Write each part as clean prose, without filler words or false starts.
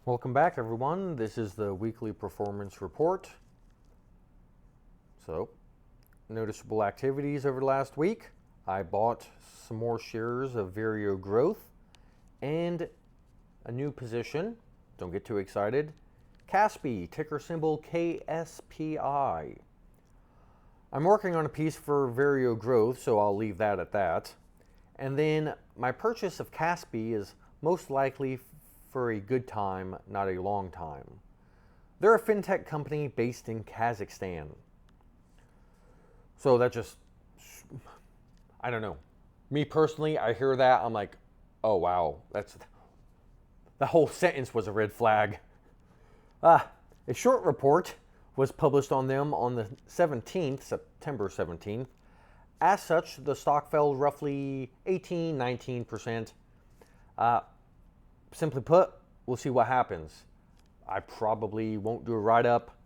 Welcome back, everyone. This is the weekly performance report. So, noticeable activities over the last week. I bought some more shares of Vario Growth and a new position. Don't get too excited. KASPI, ticker symbol KSPI. I'm working on a piece for Vario Growth, so I'll leave that at that. And then my purchase of KASPI is most likely for a good time, not a long time. They're a fintech company based in Kazakhstan. So that just, I don't know. Me personally, I hear that, I'm like, oh wow, the whole sentence was a red flag. A short report was published on them on the 17th, September 17th. As such, the stock fell roughly 18-19%. Simply put, we'll see what happens. I probably won't do a write-up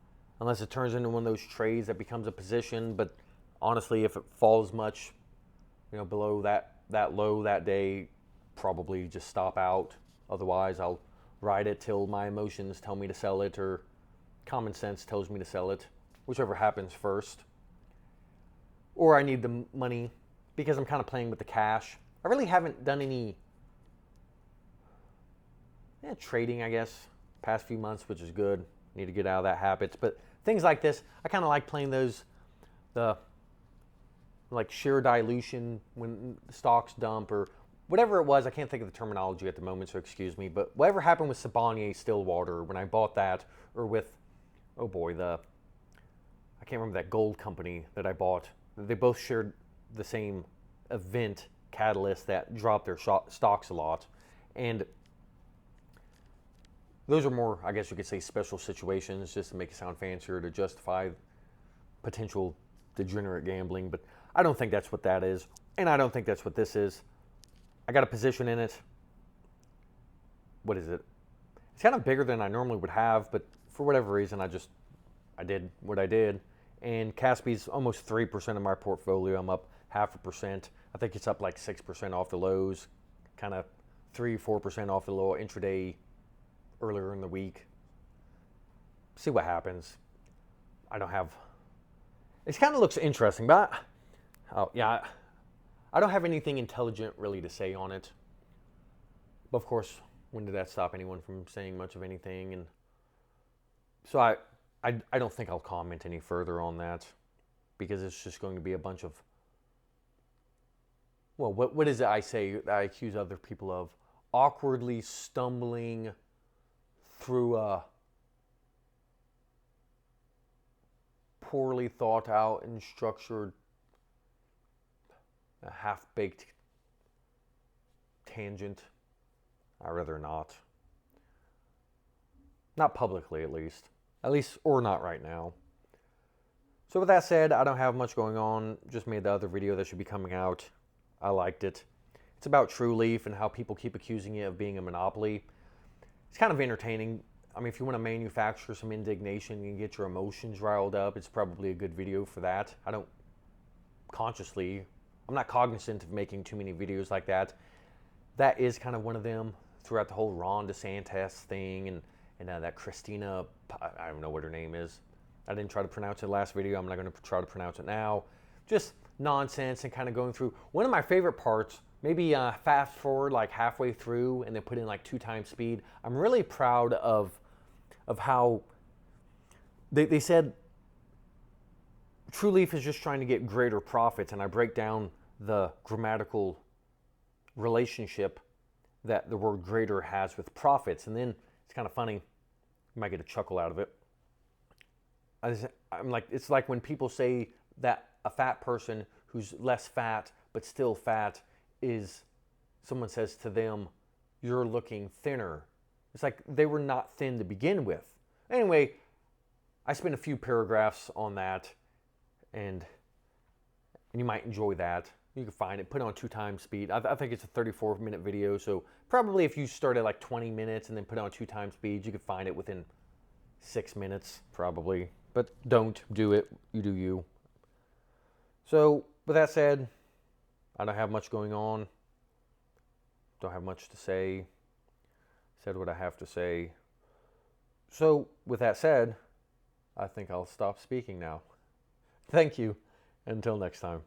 unless it turns into one of those trades that becomes a position. But honestly, if it falls much, below that low that day, probably just stop out. Otherwise, I'll ride it till my emotions tell me to sell it or common sense tells me to sell it, whichever happens first. Or I need the money because I'm kind of playing with the cash. I really haven't done any trading, I guess, past few months, which is good. Need to get out of that habit. But things like this, I kind of like playing those, like share dilution when stocks dump or whatever it was. I can't think of the terminology at the moment, so excuse me. But whatever happened with Siboney Stillwater when I bought that, or with, I can't remember that gold company that I bought. They both shared the same event catalyst that dropped their stocks a lot. And those are more, I guess you could say, special situations just to make it sound fancier to justify potential degenerate gambling. But I don't think that's what that is. And I don't think that's what this is. I got a position in it. What is it? It's kind of bigger than I normally would have, but for whatever reason, I did what I did. And KASPI's almost 3% of my portfolio. I'm up 0.5%. I think it's up like 6% off the lows, kind of 3-4% off the low intraday earlier in the week. See what happens. It kind of looks interesting, but I don't have anything intelligent really to say on it. But of course, when did that stop anyone from saying much of anything? And so I don't think I'll comment any further on that because it's just going to be a bunch of, well, what is it I say that I accuse other people of? Awkwardly stumbling through a poorly thought out and structured, half-baked tangent. I'd rather not. Not publicly, at least, or not right now. So with that said, I don't have much going on. Just made the other video that should be coming out. I liked it. It's about TrueLeaf and how people keep accusing it of being a monopoly. It's kind of entertaining. I mean, if you want to manufacture some indignation and get your emotions riled up, it's probably a good video for that. I'm not cognizant of making too many videos like that. That is kind of one of them throughout the whole Ron DeSantis thing and that Christina, I don't know what her name is. I didn't try to pronounce it last video. I'm not going to try to pronounce it now. Just nonsense and kind of going through. One of my favorite parts, maybe fast forward like halfway through and then put in like 2x speed. I'm really proud of how they said TrueLeaf is just trying to get greater profits, and I break down the grammatical relationship that the word greater has with profits. And then it's kind of funny. You might get a chuckle out of it. I'm like, it's like when people say that a fat person who's less fat but still fat is, someone says to them, you're looking thinner. It's like they were not thin to begin with. Anyway, I spent a few paragraphs on that, and you might enjoy that. You can find it, put it on 2x speed. I think it's a 34-minute video, so probably if you start at like 20 minutes and then put it on 2x speed, you could find it within 6 minutes, probably. But don't do it. You do you. So, with that said, I don't have much going on. Don't have much to say. Said what I have to say. So, with that said, I think I'll stop speaking now. Thank you. Until next time.